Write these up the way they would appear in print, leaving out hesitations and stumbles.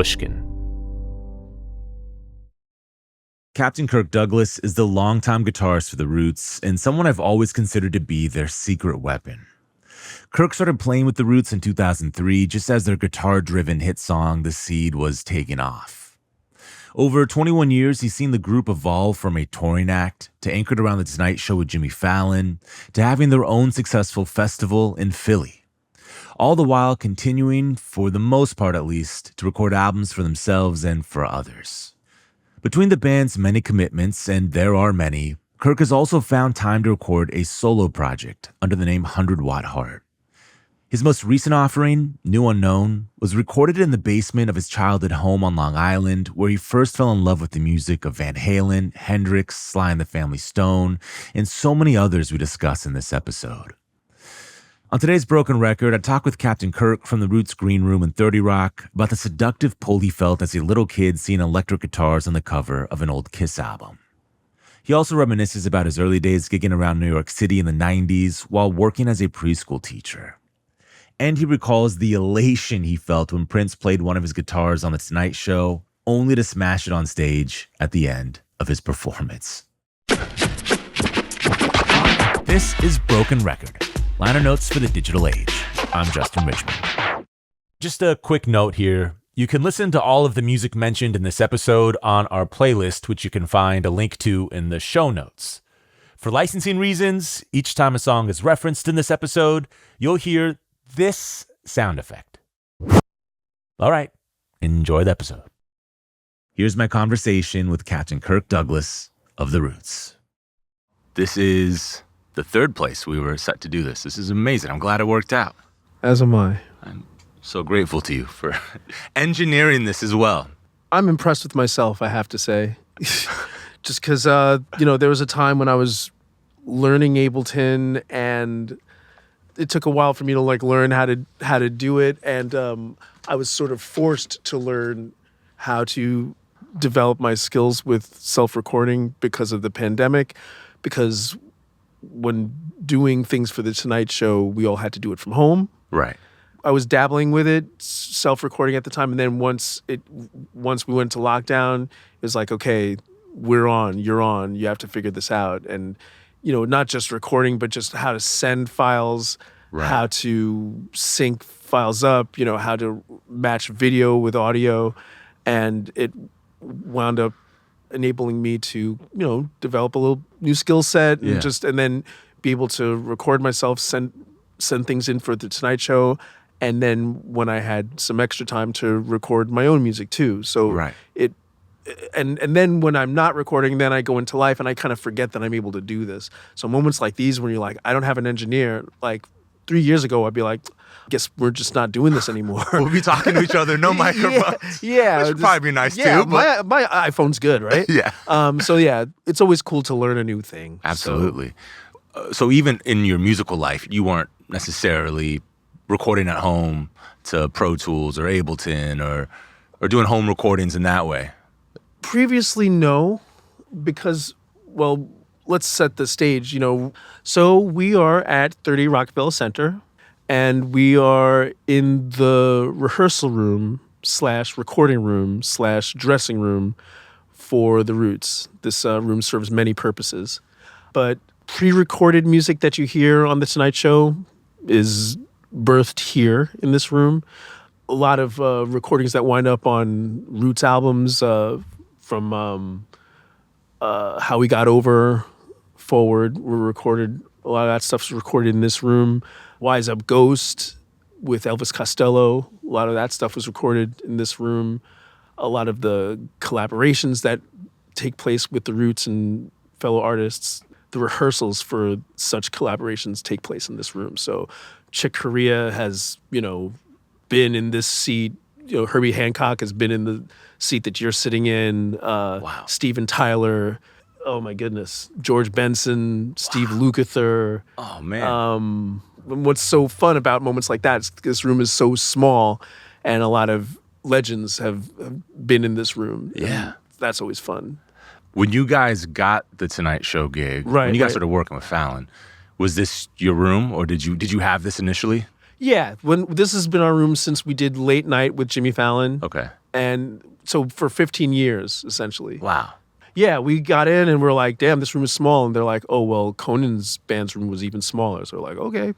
Pushkin. Captain Kirk Douglas is the longtime guitarist for The Roots and someone I've always considered to be their secret weapon. Kirk started playing with The Roots in 2003 just as their guitar-driven hit song, The Seed, was taking off. Over 21 years, he's seen the group evolve from a touring act to anchored around The Tonight Show with Jimmy Fallon to having their own successful festival in Philly. All the while continuing, for the most part at least, to record albums for themselves and for others. Between the band's many commitments, and there are many, Kirk has also found time to record a solo project under the name 100 Watt Heart. His most recent offering, New Unknown, was recorded in the basement of his childhood home on Long Island, where he first fell in love with the music of Van Halen, Hendrix, Sly and the Family Stone, and so many others we discuss in this episode. On today's Broken Record, I talk with Captain Kirk from The Roots Green Room in 30 Rock about the seductive pull he felt as a little kid seeing electric guitars on the cover of an old Kiss album. He also reminisces about his early days gigging around New York City in the 90s while working as a preschool teacher. And he recalls the elation he felt when Prince played one of his guitars on The Tonight Show, only to smash it on stage at the end of his performance. This is Broken Record. Liner notes for the digital age. I'm Justin Richmond. Just a quick note here. You can listen to all of the music mentioned in this episode on our playlist, which you can find a link to in the show notes. For licensing reasons, each time a song is referenced in this episode, you'll hear this sound effect. All right, enjoy the episode. Here's my conversation with Captain Kirk Douglas of The Roots. This is the third place we were set to do this. This is amazing. I'm glad it worked out. As am I. I'm so grateful to you for engineering this as well. I'm impressed with myself, I have to say. Just because, there was a time when I was learning Ableton, and it took a while for me to learn how to do it, and I was sort of forced to learn how to develop my skills with self-recording because of the pandemic, because when doing things for The Tonight Show, we all had to do it from home. Right. I was dabbling with it, self-recording at the time, and then once we went to lockdown, it was like, okay, you're on, you have to figure this out. And, not just recording, but just how to send files, right, how to sync files up, how to match video with audio. And it wound up enabling me to, develop a little new skill set and then be able to record myself, send things in for The Tonight Show. And then when I had some extra time to record my own music too. So right. And then when I'm not recording, then I go into life and I kind of forget that I'm able to do this. So moments like these when you're like, I don't have an engineer, 3 years ago, I'd be like, guess we're just not doing this anymore. We'll be talking to each other, no microphones. Yeah. Which would probably be nice too. But my iPhone's good, right? Yeah. So yeah, it's always cool to learn a new thing. Absolutely. So even in your musical life, you weren't necessarily recording at home to Pro Tools or Ableton or doing home recordings in that way? Previously, no, because, let's set the stage, So we are at 30 Rockville Center, and we are in the rehearsal room / recording room / dressing room for The Roots. This room serves many purposes. But pre-recorded music that you hear on The Tonight Show is birthed here in this room. A lot of recordings that wind up on Roots albums from How We Got Over forward were recorded. A lot of that stuff's recorded in this room. Wise Up Ghost with Elvis Costello. A lot of that stuff was recorded in this room. A lot of the collaborations that take place with The Roots and fellow artists, the rehearsals for such collaborations take place in this room. So Chick Corea has, been in this seat. Herbie Hancock has been in the seat that you're sitting in. Wow. Steven Tyler. Oh my goodness. George Benson, Steve Lukather. Oh man. What's so fun about moments like that is this room is so small, and a lot of legends have been in this room. Yeah. That's always fun. When you guys got the Tonight Show gig, when you guys started working with Fallon, was this your room, or did you have this initially? Yeah, this has been our room since we did Late Night with Jimmy Fallon. Okay. And so for 15 years, essentially. Wow. Yeah, we got in and we're like, damn, this room is small. And they're like, oh, well, Conan's band's room was even smaller. So we're like, okay.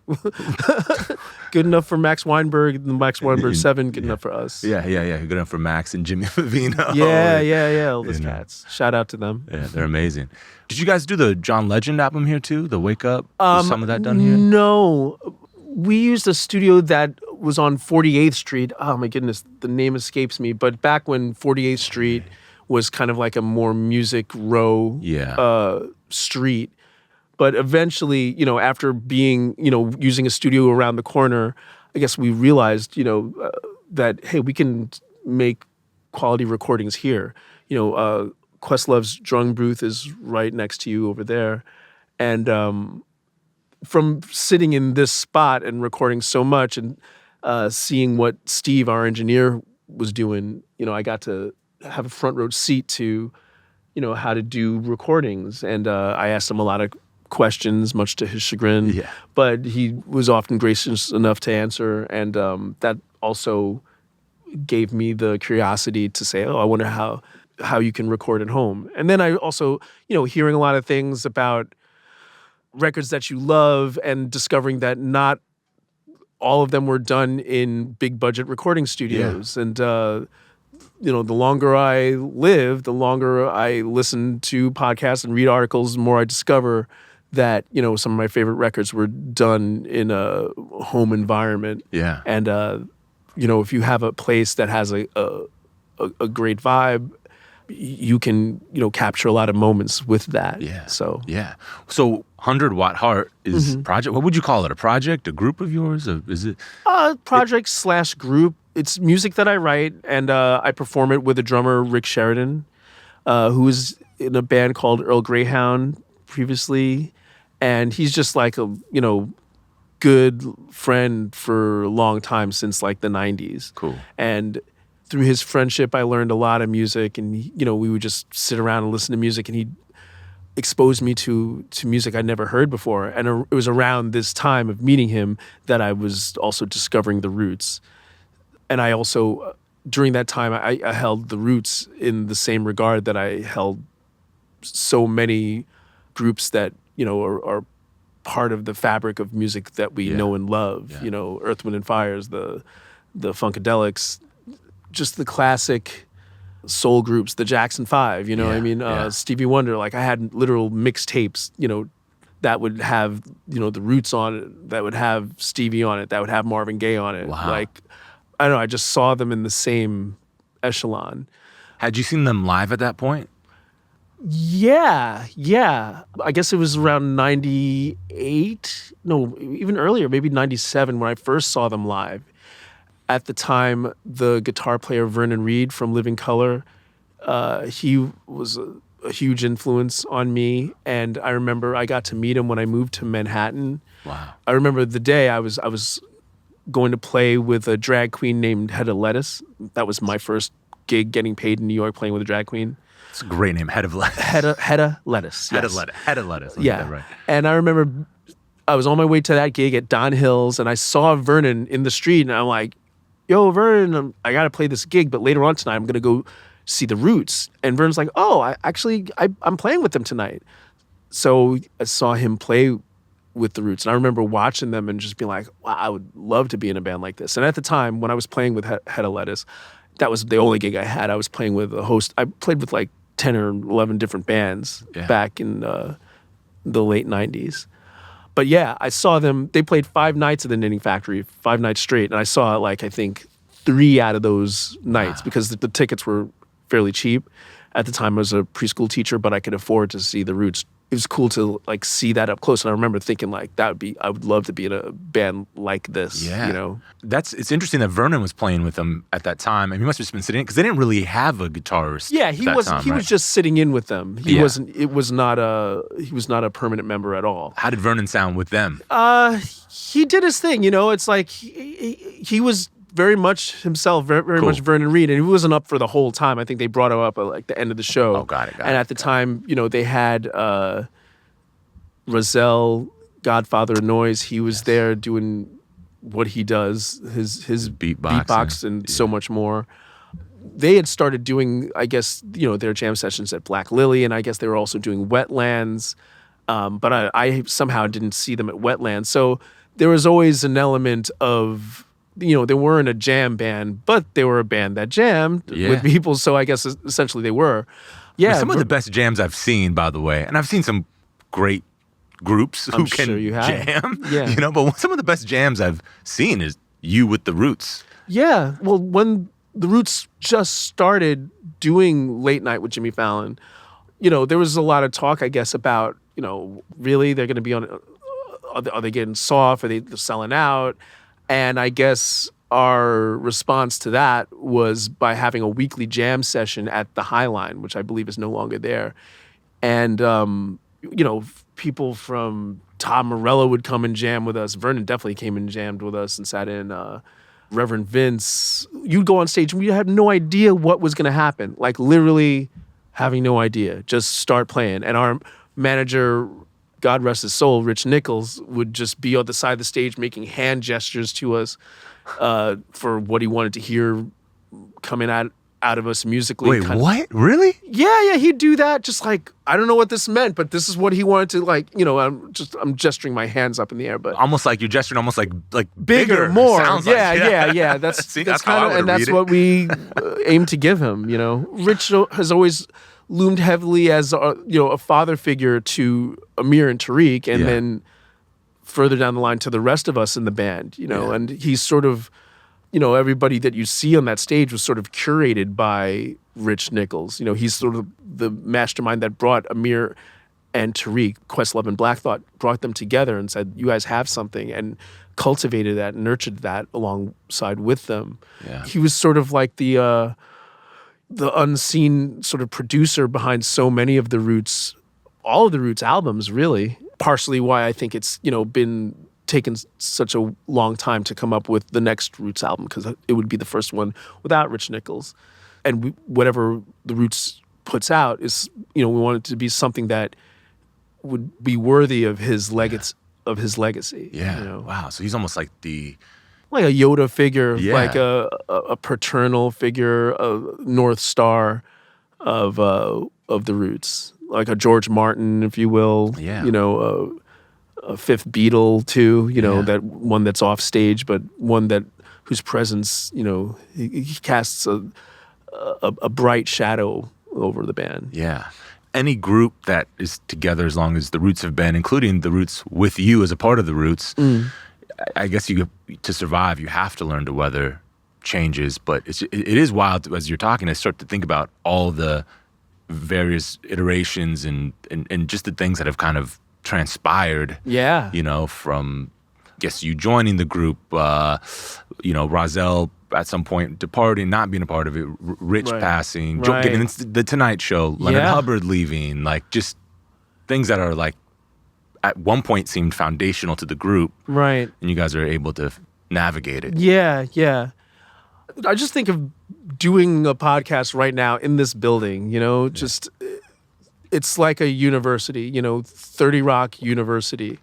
Good enough for Max Weinberg, the Max Weinberg 7, good enough for us. Yeah. Good enough for Max and Jimmy Favino. Yeah. All those cats. Shout out to them. Yeah, they're amazing. Did you guys do the John Legend album here too? The Wake Up? Was some of that done here? No. We used a studio that was on 48th Street. Oh my goodness, the name escapes me. But back when 48th Street was kind of like a more music row street. But eventually, after being, using a studio around the corner, I guess we realized, that, hey, we can make quality recordings here. Questlove's drum booth is right next to you over there. And from sitting in this spot and recording so much and seeing what Steve, our engineer, was doing, I got to have a front row seat to, how to do recordings. And I asked him a lot of questions, much to his chagrin. Yeah. But he was often gracious enough to answer. And that also gave me the curiosity to say, oh, I wonder how you can record at home. And then I also, hearing a lot of things about records that you love and discovering that not all of them were done in big budget recording studios. Yeah. And, the longer I live, the longer I listen to podcasts and read articles, the more I discover that, some of my favorite records were done in a home environment. Yeah. And, if you have a place that has a great vibe, you can, capture a lot of moments with that. Yeah. So 100 Watt Heart is project. What would you call it? A project? A group of yours? Or is it? Project / group. It's music that I write, and I perform it with a drummer, Rick Sheridan, who was in a band called Earl Greyhound previously, and he's just like a good friend for a long time, since like the 90s. Cool. And through his friendship, I learned a lot of music, and we would just sit around and listen to music, and he exposed me to music I'd never heard before. And it was around this time of meeting him that I was also discovering the Roots. And I also, during that time, I held the Roots in the same regard that I held so many groups that, are part of the fabric of music that we know and love. Yeah. Earth, Wind & Fire's, the Funkadelics, just the classic soul groups, the Jackson 5, Stevie Wonder. Like, I had literal mixtapes, that would have, the Roots on it, that would have Stevie on it, that would have Marvin Gaye on it. Wow. Like, I don't know, I just saw them in the same echelon. Had you seen them live at that point? Yeah. I guess it was around 98. No, even earlier, maybe 97 when I first saw them live. At the time, the guitar player Vernon Reid from Living Colour, he was a huge influence on me. And I remember I got to meet him when I moved to Manhattan. Wow. I remember the day I was going to play with a drag queen named Hedda Lettuce. That was my first gig getting paid in New York, playing with a drag queen. It's a great name, Hedda Lettuce. Hedda Lettuce. Yes. Hedda Lettuce. Yeah. Right. And I remember I was on my way to that gig at Don Hills, and I saw Vernon in the street, and I'm like, yo, Vernon, I got to play this gig, but later on tonight I'm going to go see the Roots. And Vernon's like, oh, I'm playing with them tonight. So I saw him play with the Roots, and I remember watching them and just being like, wow, I would love to be in a band like this. And at the time, when I was playing with Hedda Lettuce, that was the only gig I had. I was playing with a host. I played with like 10 or 11 different bands back in the late 90s. But yeah, I saw them. They played 5 nights at the Knitting Factory, 5 nights straight. And I saw like, I think 3 out of those nights because the tickets were fairly cheap. At the time, I was a preschool teacher, but I could afford to see the Roots. It was cool to like see that up close. And I remember thinking like, I would love to be in a band like this. Yeah. It's interesting that Vernon was playing with them at that time. And he must have just been sitting in because they didn't really have a guitarist. Yeah, he was just sitting in with them. He was not a permanent member at all. How did Vernon sound with them? He did his thing, It's like he was very much himself, very Cool. much Vernon Reid, and he wasn't up for the whole time. I think they brought him up at like the end of the show. Oh, got it. And at the time, they had Razelle, Godfather of Noise. He was there doing what he does, his beatbox and so much more. they had started doing, I guess, their jam sessions at Black Lily, and I guess they were also doing Wetlands. But I somehow didn't see them at Wetlands. So there was always an element of, they weren't a jam band, but they were a band that jammed with people. So I guess essentially they were. Yeah. Some of the best jams I've seen, by the way, and I've seen some great groups who can jam, but some of the best jams I've seen is you with the Roots. Yeah. Well, when the Roots just started doing Late Night with Jimmy Fallon, there was a lot of talk, I guess, about, really they're going to be on, are they getting soft? Are they selling out? And I guess our response to that was by having a weekly jam session at the Highline, which I believe is no longer there. And, people from Tom Morello would come and jam with us. Vernon definitely came and jammed with us and sat in. Reverend Vince. You'd go on stage and we had no idea what was going to happen. Like literally having no idea. Just start playing. And our manager, God rest his soul, Rich Nichols, would just be on the side of the stage making hand gestures to us for what he wanted to hear coming out of us musically. Wait, what? Really? Yeah, he'd do that. Just like, I don't know what this meant, but this is what he wanted to I'm gesturing my hands up in the air, but almost like you're gesturing almost like bigger, more. Sounds yeah. That's See, that's how I kind of, and that's read what we aim to give him. Rich has always loomed heavily as a father figure to Amir and Tariq, and then further down the line to the rest of us in the band. And he's sort of, everybody that you see on that stage was sort of curated by Rich Nichols. He's sort of the mastermind that brought Amir and Tariq, Questlove and Black Thought, brought them together and said, you guys have something, and cultivated that, nurtured that alongside with them. Yeah. He was sort of like the unseen sort of producer behind so many of the Roots, all of the Roots albums, really. Partially why I think it's, been taken such a long time to come up with the next Roots album, because it would be the first one without Rich Nichols. And whatever the Roots puts out is, we want it to be something that would be worthy of his legacy. Yeah. Wow. So he's almost like a Yoda figure, like a paternal figure, a North Star of the Roots, like a George Martin, if you will. Yeah. A fifth Beatle too, that one that's off stage, but one whose presence, he casts a bright shadow over the band. Yeah. Any group that is together as long as the Roots have been, including the Roots with you as a part of the Roots, I guess to survive, you have to learn to weather changes. But it is wild as you're talking. I start to think about all the various iterations and just the things that have kind of transpired. Yeah. From you joining the group, Rozelle at some point departing, not being a part of it, Rich passing, getting into the Tonight Show, Leonard Hubbard leaving, like just things that are like at one point seemed foundational to the group. Right. And you guys are able to navigate it. Yeah. I just think of doing a podcast right now in this building, just it's like a university, 30 Rock University.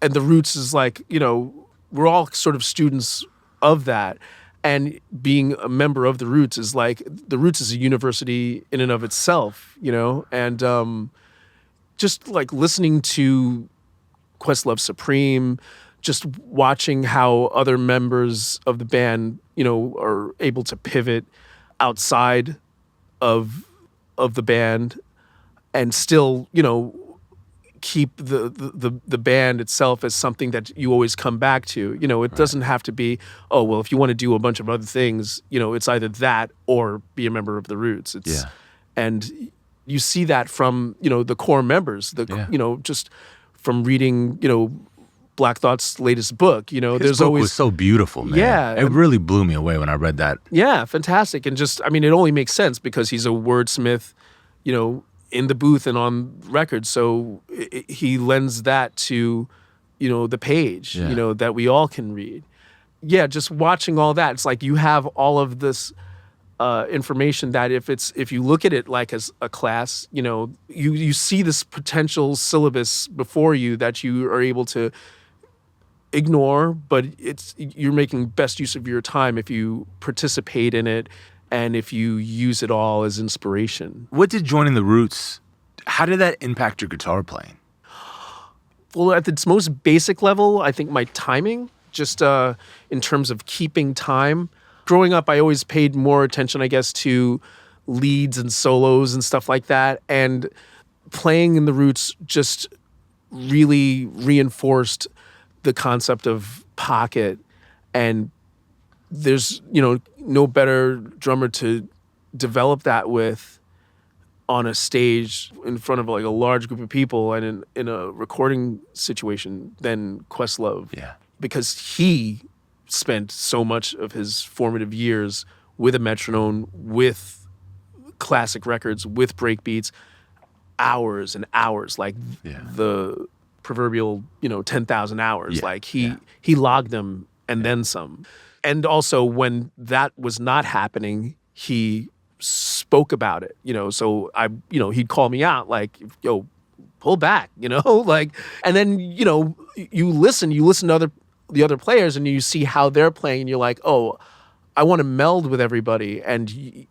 And the Roots is like, we're all sort of students of that. And being a member of the Roots is like, the Roots is a university in and of itself, and just like listening to Questlove Supreme, just watching how other members of the band, are able to pivot outside of the band and still, keep the band itself as something that you always come back to. It doesn't have to be, oh, well, if you want to do a bunch of other things, it's either that or be a member of the Roots. And you see that from, the core members, just from reading, Black Thought's latest book, His there's book always was so beautiful, man. Yeah. It really blew me away when I read that. Yeah, fantastic. And just, it only makes sense because he's a wordsmith, in the booth and on record. So he lends that to, the page, that we all can read. Yeah, just watching all that, it's like you have all of this information that if you look at it like as a class, you see this potential syllabus before you that you are able to ignore, but you're making best use of your time if you participate in it and if you use it all as inspiration. What did joining the Roots, how did that impact your guitar playing? Well, at its most basic level, I think my timing, just in terms of keeping time. Growing up, I always paid more attention, I guess, to leads and solos and stuff like that. And playing in the Roots just really reinforced the concept of pocket. And there's, no better drummer to develop that with on a stage in front of like a large group of people and in a recording situation than Questlove. Yeah. Because he spent so much of his formative years with a metronome, with classic records, with breakbeats, hours and hours, like the proverbial, 10,000 hours. Yeah. Like he logged them and then some. And also when that was not happening, he spoke about it, so he'd call me out like, yo, pull back, like, and then, you listen to the other players and you see how they're playing and you're like, oh, I want to meld with everybody and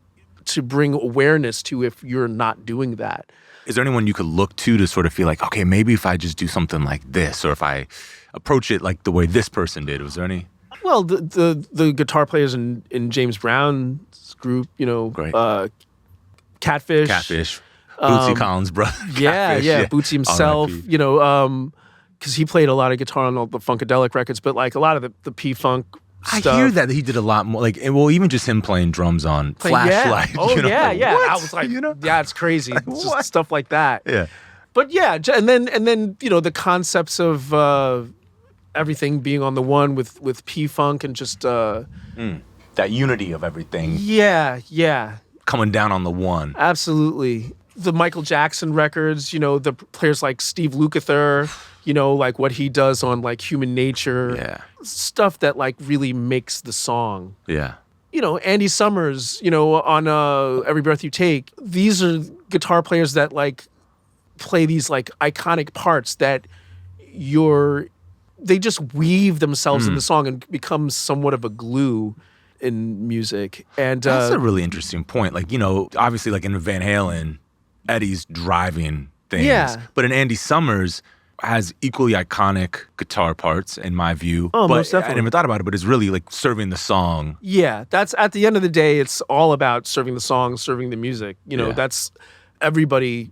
to bring awareness to if you're not doing that. Is there anyone you could look to sort of feel like, okay, maybe if I just do something like this, or if I approach it like the way this person did, was there any? Well, the guitar players in James Brown's group, Great. Catfish. Bootsy Collins' brother. Yeah, Bootsy himself, R.I.P. because he played a lot of guitar on all the Funkadelic records, but like a lot of the P-Funk stuff. I hear that he did a lot more, like, well, even just him playing drums on Flashlight. Yeah. Oh, yeah. What? I was like, yeah, it's crazy. Just stuff like that. Yeah. But yeah, and then the concepts of everything being on the one with P-Funk and just that unity of everything. Yeah. Coming down on the one. Absolutely. The Michael Jackson records, the players like Steve Lukather, like what he does on like Human Nature. Yeah. Stuff that like really makes the song. Yeah. Andy Summers, on Every Breath You Take. These are guitar players that like play these like iconic parts that they just weave themselves in the song and become somewhat of a glue in music. And that's a really interesting point. Like, obviously like in Van Halen, Eddie's driving things. Yeah. But in Andy Summers has equally iconic guitar parts, in my view. Oh, but most definitely. I never thought about it, but it's really like serving the song. Yeah, that's at the end of the day, it's all about serving the song, serving the music. That's everybody,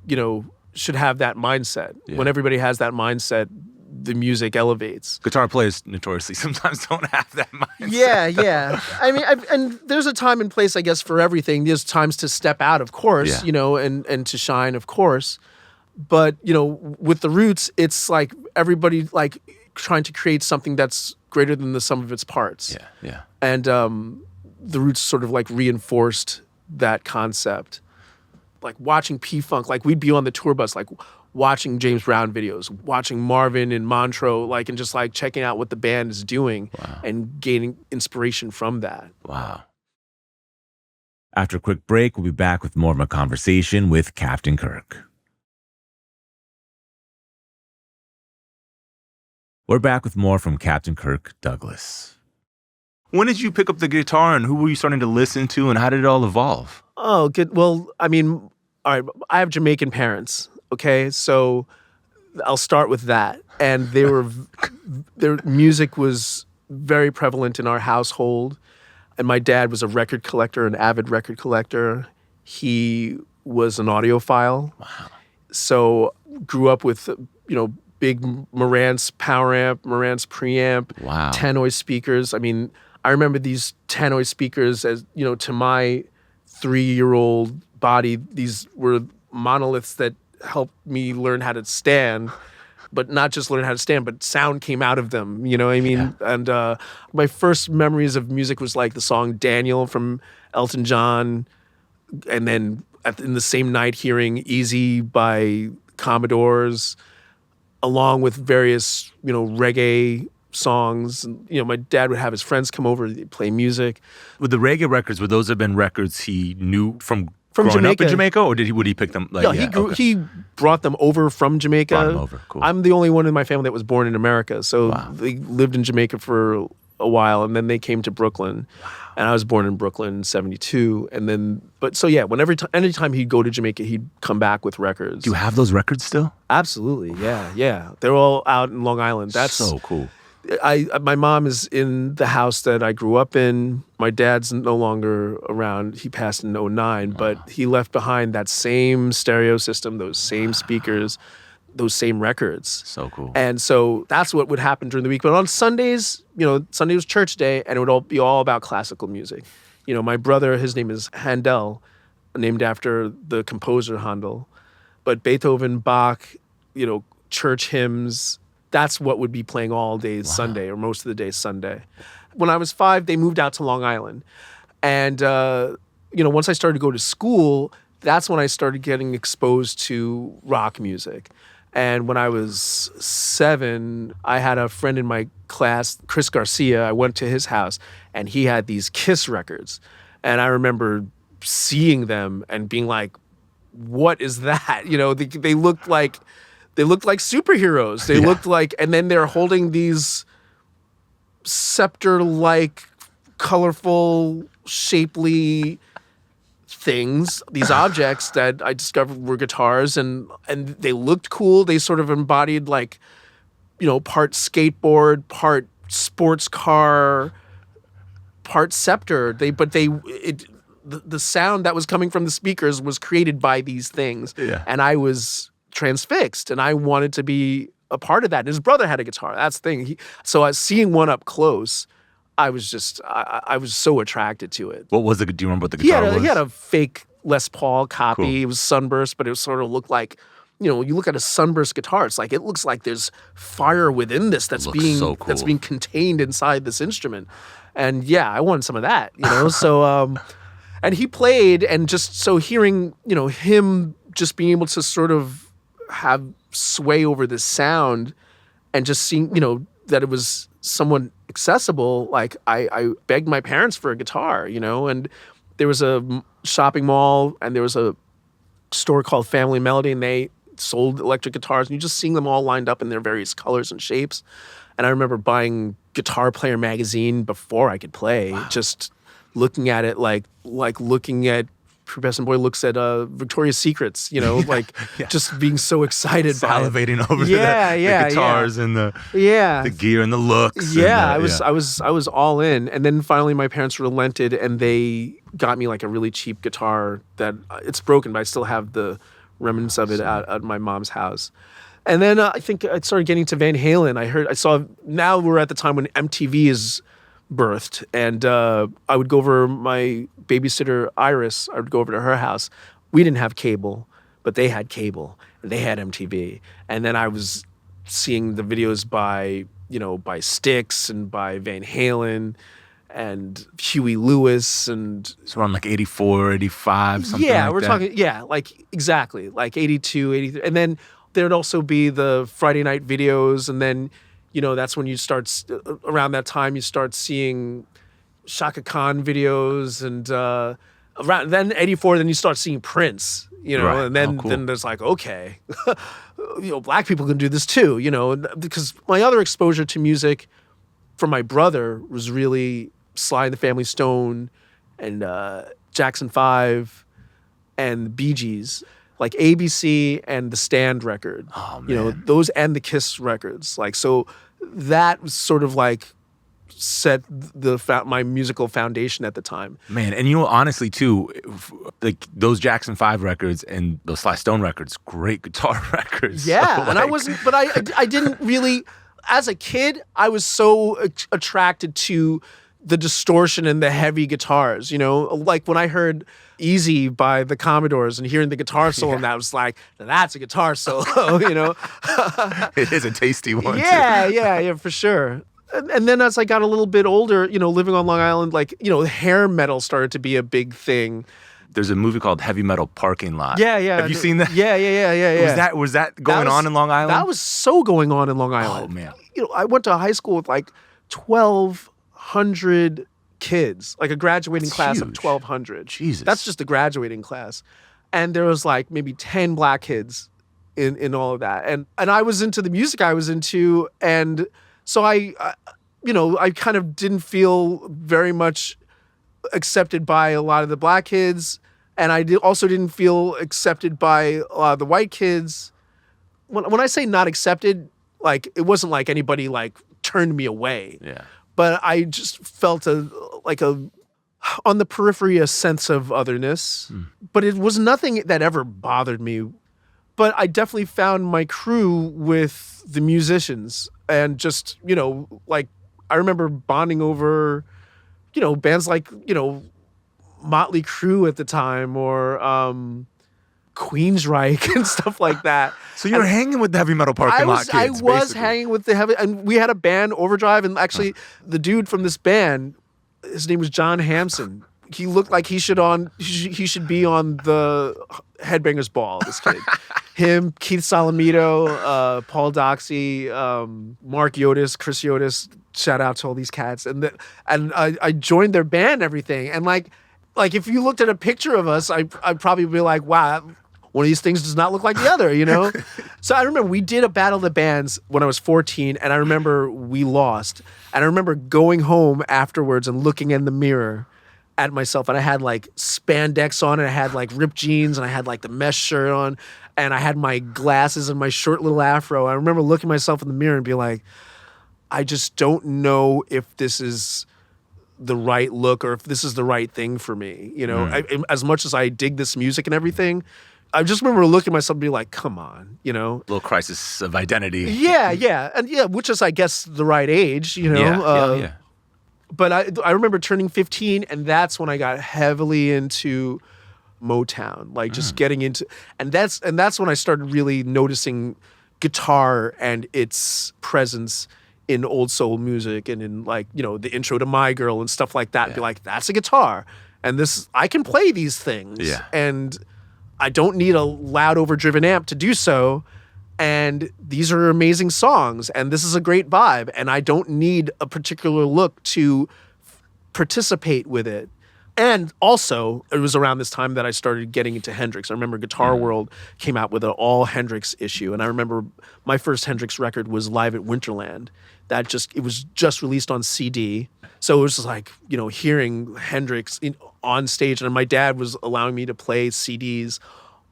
should have that mindset. Yeah. When everybody has that mindset, the music elevates. Guitar players notoriously sometimes don't have that mindset. Yeah. I mean, and there's a time and place, I guess, for everything. There's times to step out, of course, and to shine, of course. But, with the Roots, it's like everybody like trying to create something that's greater than the sum of its parts. Yeah. And the Roots sort of like reinforced that concept. Like watching P-Funk, like we'd be on the tour bus, like watching James Brown videos, watching Marvin and Montreux, like, and just like checking out what the band is doing and gaining inspiration from that. Wow. After a quick break, we'll be back with more of my conversation with Captain Kirk. We're back with more from Captain Kirk Douglas. When did you pick up the guitar and who were you starting to listen to and how did it all evolve? Oh, good. Well, I mean, all right, I have Jamaican parents, okay? So I'll start with that. And their music was very prevalent in our household. And my dad was a record collector, an avid record collector. He was an audiophile. Wow. So grew up with, big Marantz power amp, Marantz preamp, Wow. tannoy speakers. I mean, I remember these tannoy speakers as, to my 3-year-old body, these were monoliths that helped me learn how to stand, but not just learn how to stand, but sound came out of them, you know what I mean? Yeah. And my first memories of music was like the song Daniel from Elton John, and then in the same night hearing Easy by Commodores, along with various, reggae songs. And, my dad would have his friends come over, they'd play music. With the reggae records, would those have been records he knew from growing Jamaica. Up in Jamaica, or would he pick them? Like, He brought them over from Jamaica. Brought them over, cool. I'm the only one in my family that was born in America, so They lived in Jamaica for a while, and then they came to Brooklyn. And I was born in Brooklyn in 72. And then, but so yeah, anytime he'd go to Jamaica, he'd come back with records. Do you have those records still? Absolutely, yeah. They're all out in Long Island. That's so cool. My mom is in the house that I grew up in. My dad's no longer around. He passed in '09, but he left behind that same stereo system, those same speakers, those same records. So cool. And so that's what would happen during the week. But on Sundays, Sunday was church day, and it would be all about classical music. My brother, his name is Handel, named after the composer Handel. But Beethoven, Bach, church hymns, that's what would be playing all day Sunday, or most of the day Sunday. When I was 5, they moved out to Long Island. And, once I started to go to school, that's when I started getting exposed to rock music. And when I was 7, I had a friend in my class, Chris Garcia. I went to his house, and he had these Kiss records. And I remember seeing them and being like, what is that? They looked like superheroes. They looked like, and then they're holding these scepter-like, colorful, shapely things, these objects that I discovered were guitars, and they looked cool. They sort of embodied part skateboard, part sports car, part scepter. The sound that was coming from the speakers was created by these things. Yeah. And I was transfixed, and I wanted to be a part of that. And his brother had a guitar. That's the thing. So I was seeing one up close. I was just, I was so attracted to it. What was do you remember what the guitar was? He had a fake Les Paul copy. Cool. It was sunburst, but it sort of looked like, you look at a sunburst guitar, it looks like there's fire within this that's being contained inside this instrument. And yeah, I wanted some of that, So, and he played, and just so hearing, him just being able to sort of have sway over the sound, and just seeing, that it was somewhat accessible. Like I begged my parents for a guitar, and there was a shopping mall, and there was a store called Family Melody, and they sold electric guitars, and you just seeing them all lined up in their various colors and shapes. And I remember buying Guitar Player magazine before I could play, just looking at it like looking at Pubescent Boy looks at Victoria's Secrets, just being so excited by it. Salivating over the guitars and the gear and the looks. Yeah, I was all in. And then finally my parents relented, and they got me like a really cheap guitar that it's broken, but I still have the remnants of it at my mom's house. And then I think I started getting to Van Halen. Now we're at the time when MTV is birthed, and I would go over my babysitter Iris. I would go over to her house. We didn't have cable, but they had cable, and they had MTV. And then I was seeing the videos by Styx and by Van Halen and Huey Lewis, and so around like 84, 85, something like that. Yeah, we're talking, exactly, like 82, 83. And then there'd also be the Friday night videos, and then that's when you start, around that time, you start seeing Shaka Khan videos, and around then 84, then you start seeing Prince, Right. And then cool. Then there's like, okay, black people can do this too, because my other exposure to music from my brother was really Sly and the Family Stone and Jackson 5 and the Bee Gees. Like ABC and the Stand record, those, and the Kiss records. So that was sort of like set my musical foundation at the time. Man, and honestly too, like those Jackson 5 records and those Sly Stone records, great guitar records. Yeah, and I didn't really, as a kid, I was so attracted to the distortion and the heavy guitars, like when I heard Easy by the Commodores and hearing the guitar solo, and that was like, that's a guitar solo, It is a tasty one. Yeah, for sure. And then as I got a little bit older, living on Long Island, hair metal started to be a big thing. There's a movie called Heavy Metal Parking Lot. Yeah. Have you seen that? Yeah. Was that going on in Long Island? That was so going on in Long Island. Oh, man. I went to high school with like 1,200 kids, like a graduating class huge. of 1,200. Jesus. That's just the graduating class. And there was like maybe 10 black kids in all of that. And I was into the music I was into. And so I I kind of didn't feel very much accepted by a lot of the black kids. And also didn't feel accepted by a lot of the white kids. When I say not accepted, like, it wasn't like anybody like turned me away. Yeah. But I just felt on the periphery, a sense of otherness. But it was nothing that ever bothered me. But I definitely found my crew with the musicians, and just, like, I remember bonding over, bands like, Motley Crue at the time, or Queensryche and stuff like that. So you were hanging with the heavy metal parking lot kids. I was basically. hanging with the heavy, and we had a band, Overdrive, and actually the dude from this band, his name was John Hampson. He looked like he should be on the Headbangers Ball. This kid, him, Keith Salamito, Paul Doxey, Mark Yotis, Chris Yotis. Shout out to all these cats, and I joined their band, and everything, and like if you looked at a picture of us, I'd probably be like, wow, one of these things does not look like the other, So I remember we did a Battle of the Bands when I was 14, and I remember we lost, and I remember going home afterwards and looking in the mirror at myself, and I had like spandex on, and I had like ripped jeans, and I had like the mesh shirt on, and I had my glasses and my short little afro. I remember looking myself in the mirror and be like, I just don't know if this is the right look or if this is the right thing for me. As much as I dig this music and everything, I just remember looking at myself and be like, come on, Little crisis of identity. Yeah. And which is, I guess, the right age, Yeah. But I remember turning 15, and that's when I got heavily into Motown, like just getting into, and that's when I started really noticing guitar and its presence in old soul music, and in, like, the intro to My Girl and stuff like that. And be like, that's a guitar, and I can play these things, and I don't need a loud overdriven amp to do so. And these are amazing songs, and this is a great vibe, and I don't need a particular look to participate with it. And also, it was around this time that I started getting into Hendrix. I remember Guitar World came out with an all Hendrix issue, and I remember my first Hendrix record was Live at Winterland. It was just released on CD. So it was just like, hearing Hendrix on stage, and my dad was allowing me to play CDs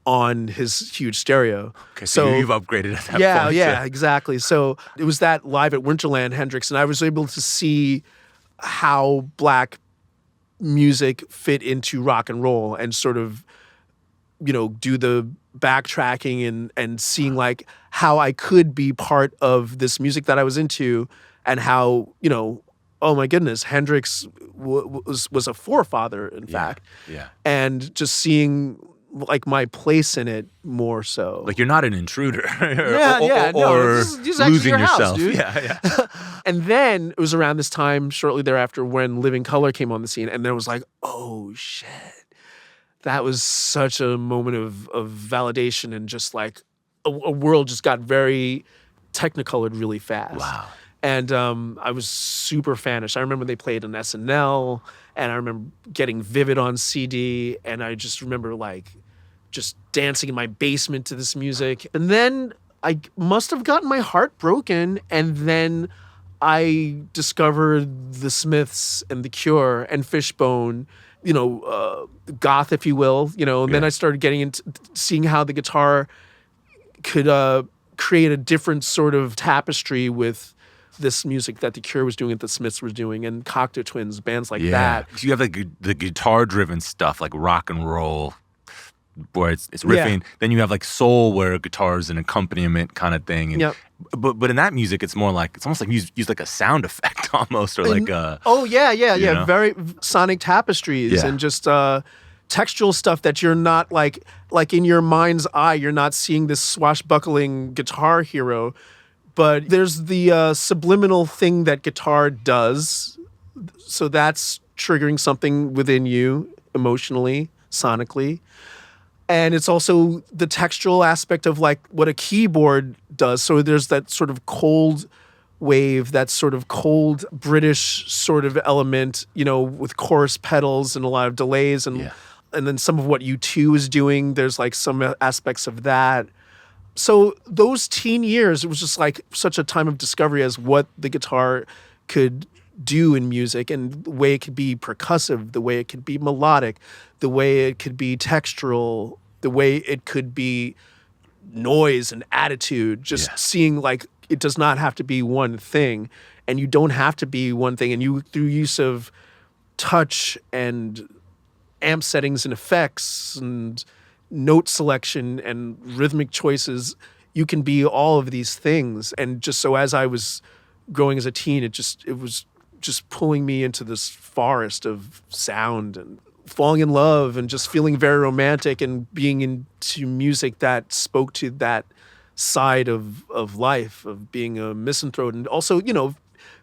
on his huge stereo. Okay, so you've upgraded at that point. Yeah, exactly. So it was that Live at Winterland Hendrix, and I was able to see how black music fit into rock and roll, and sort of, do the backtracking and seeing like how I could be part of this music that I was into, and how, oh my goodness, Hendrix was a forefather, in fact. Yeah. And just seeing like my place in it more so. Like, you're not an intruder. Or this is losing your house, yourself. dude. Yeah. And then it was around this time, shortly thereafter, when Living Colour came on the scene, and there was like, oh shit. That was such a moment of validation, and just like a world just got very technicolored really fast. Wow. And I was super fanish. I remember they played on SNL, and I remember getting Vivid on CD, and I just remember like just dancing in my basement to this music. And then I must have gotten my heart broken, and then I discovered the Smiths and The Cure and Fishbone, goth, if you will, and then I started getting into seeing how the guitar could create a different sort of tapestry with this music that The Cure was doing, that the Smiths were doing, and Cocteau Twins, bands like that. So you have like the guitar-driven stuff, like rock and roll, where it's riffing. Yeah. Then you have like soul, where guitar is an accompaniment kind of thing. And, but in that music, it's more like, it's almost like you use like a sound effect almost, or like a... Oh, yeah. Very sonic tapestries and just textural stuff that you're not like in your mind's eye, you're not seeing this swashbuckling guitar hero. But there's the subliminal thing that guitar does. So that's triggering something within you emotionally, sonically. And it's also the textural aspect of like what a keyboard does. So there's that sort of cold wave, that sort of cold British sort of element, with chorus pedals and a lot of delays. And then some of what U2 is doing, there's like some aspects of that. So those teen years, it was just like such a time of discovery as what the guitar could do in music, and the way it could be percussive, the way it could be melodic, the way it could be textural, the way it could be noise and attitude, just seeing like it does not have to be one thing, and you don't have to be one thing, and you, through use of touch and amp settings and effects and note selection and rhythmic choices, you can be all of these things. And just so as I was growing as a teen, it was just pulling me into this forest of sound and falling in love and just feeling very romantic and being into music that spoke to that side of life, of being a misanthrope, and also,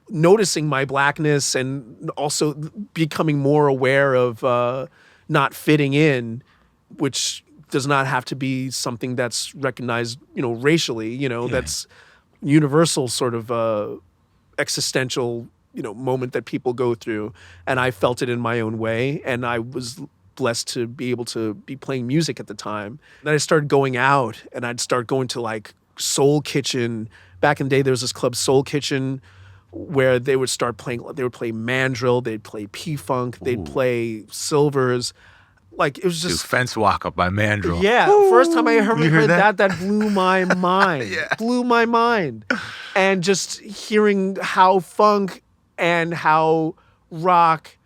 noticing my blackness and also becoming more aware of not fitting in, which does not have to be something that's recognized, racially, that's universal sort of existential, moment that people go through. And I felt it in my own way. And I was blessed to be able to be playing music at the time. Then I started going out, and I'd start going to like Soul Kitchen. Back in the day, there was this club, Soul Kitchen, where they would start playing, they would play mandrill, they'd play P-Funk, they'd play Silvers. Like, it was just... Dude, Fence Walk Up by Mandrill. Yeah, first time I heard that blew my mind. Blew my mind. And just hearing how funk and how rock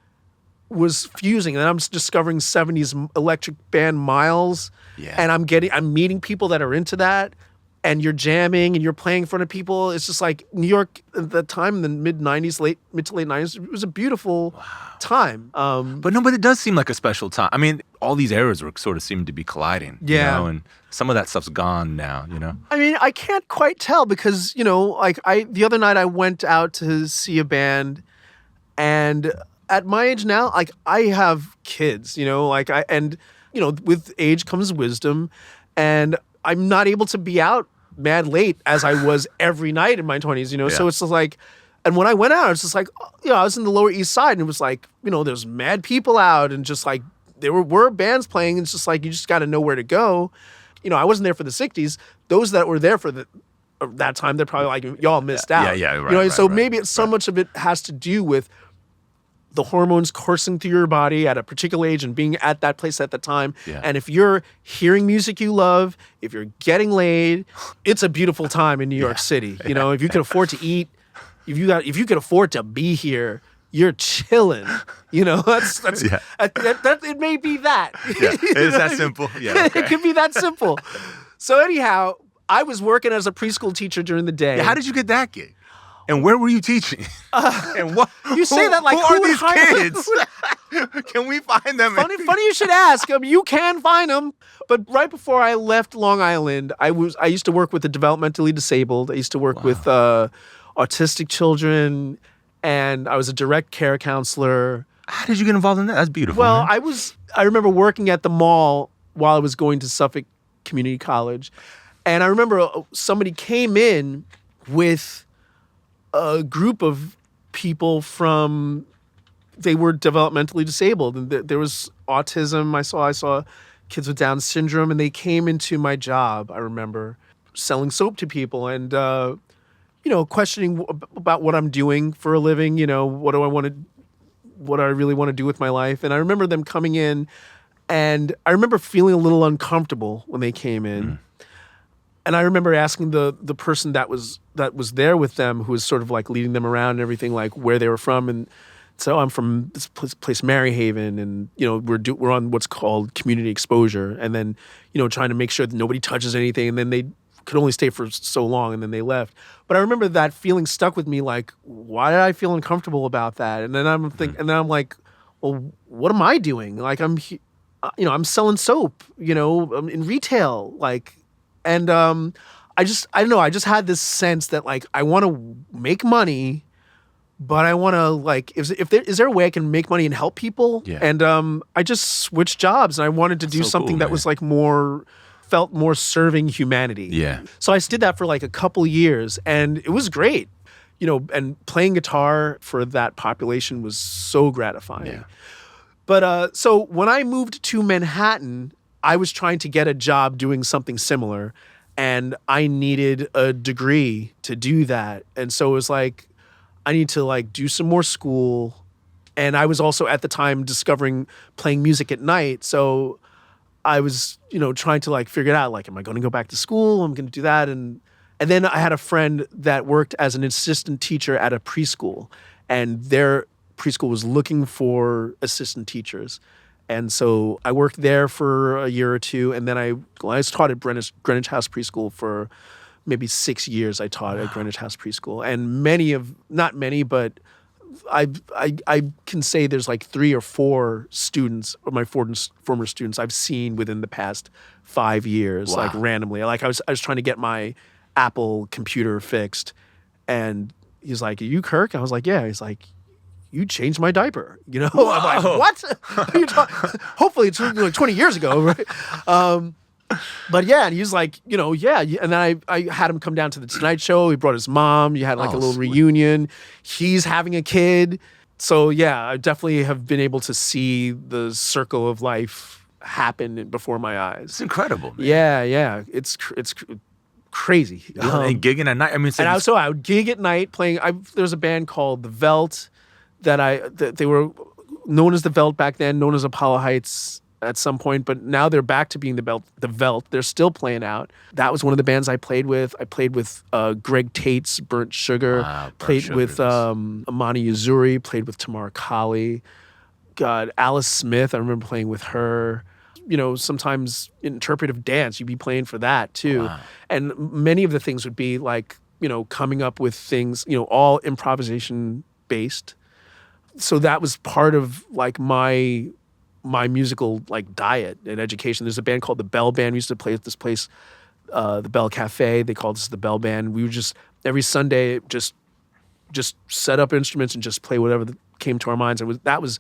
was fusing. And I'm discovering 70s electric band Miles. Yeah. And I'm meeting people that are into that. And you're jamming and you're playing in front of people. It's just like New York at the time, in the mid to late 90s, it was a beautiful time. But it does seem like a special time. I mean, all these eras were sort of seem to be colliding. Yeah. And some of that stuff's gone now, I mean, I can't quite tell because, the other night I went out to see a band, and at my age now, like, I have kids, with age comes wisdom, and I'm not able to be out mad late as I was every night in my 20s, So it's just like, and when I went out, it's just like, I was in the Lower East Side, and it was like, there's mad people out, and just like, there were bands playing, and it's just like, you just got to know where to go. I wasn't there for the 60s. Those that were there for that time, they're probably like, y'all missed out. Yeah, right. So maybe so much of it has to do with the hormones coursing through your body at a particular age and being at that place at the time. Yeah. And if you're hearing music you love, if you're getting laid, it's a beautiful time in New York City. If you can afford to eat, if you can afford to be here, you're chilling. That's it may be that. Yeah, it is that simple. Yeah, okay. It could be that simple. So anyhow, I was working as a preschool teacher during the day. Yeah, how did you get that gig? And where were you teaching? And what? You say that like, who are these kids? Can we find them? Funny you should ask. You can find them. But right before I left Long Island, I used to work with the developmentally disabled. I used to work with autistic children, and I was a direct care counselor. How did you get involved in that? That's beautiful. Well, man. I remember working at the mall while I was going to Suffolk Community College, and I remember somebody came in with a group of people they were developmentally disabled, and there was autism. I saw kids with Down syndrome, and they came into my job. I remember selling soap to people and, questioning about what I'm doing for a living. What I really want to do with my life. And I remember them coming in, and I remember feeling a little uncomfortable when they came in. Mm. And I remember asking the person that was there with them, who was sort of like leading them around and everything, like where they were from. And so, I'm from this place Maryhaven, and we're on what's called community exposure, and then trying to make sure that nobody touches anything. And then they could only stay for so long, and then they left. But I remember that feeling stuck with me, like, why did I feel uncomfortable about that? And then I'm like, well, what am I doing? Like, I'm selling soap, I'm in retail, like. And I don't know, I just had this sense that, like, I want to make money, but I want to, like, is there a way I can make money and help people? Yeah. And I just switched jobs, and I wanted to do something that was like felt more serving humanity. Yeah. So I did that for like a couple years, and it was great. And playing guitar for that population was so gratifying. Yeah. But so when I moved to Manhattan, I was trying to get a job doing something similar, and I needed a degree to do that. And so it was like, I need to like do some more school. And I was also at the time discovering playing music at night. So I was, trying to like figure it out. Like, am I going to go back to school? I'm going to do that. And then I had a friend that worked as an assistant teacher at a preschool, and their preschool was looking for assistant teachers. And so I worked there for a year or two. And then I taught at Greenwich House Preschool for maybe 6 years. I taught at Greenwich House Preschool. And not many, but I can say there's like 3 or 4 students, or my former students, I've seen within the past 5 years, like randomly. Like I was trying to get my Apple computer fixed, and he's like, "Are you Kirk?" I was like, "Yeah." He's like, "You changed my diaper." I'm like, "What?" Hopefully it's like 20 years ago, right? But yeah, and he was like, yeah. And then I had him come down to the Tonight Show. He brought his mom. You had like a little reunion. He's having a kid. So yeah, I definitely have been able to see the circle of life happen before my eyes. It's incredible, man. Yeah. It's crazy. And gigging at night. I mean, I would gig at night playing. There's a band called The Velt that they were known as The Velt back then, known as Apollo Heights at some point, but now they're back to being the Velt. They're still playing out. That was one of the bands I played with. I played with Greg Tate's Burnt Sugar. Played with Amani Uzuri. Played with Tamara Kali. God, Alice Smith. I remember playing with her. Sometimes interpretive dance. You'd be playing for that too. Wow. And many of the things would be like, coming up with things, all improvisation based. So that was part of like my musical like diet and education. There's a band called the Bell Band. We used to play at this place, the Bell Cafe. They called us the Bell Band. We would just every Sunday just set up instruments and just play whatever came to our minds. That was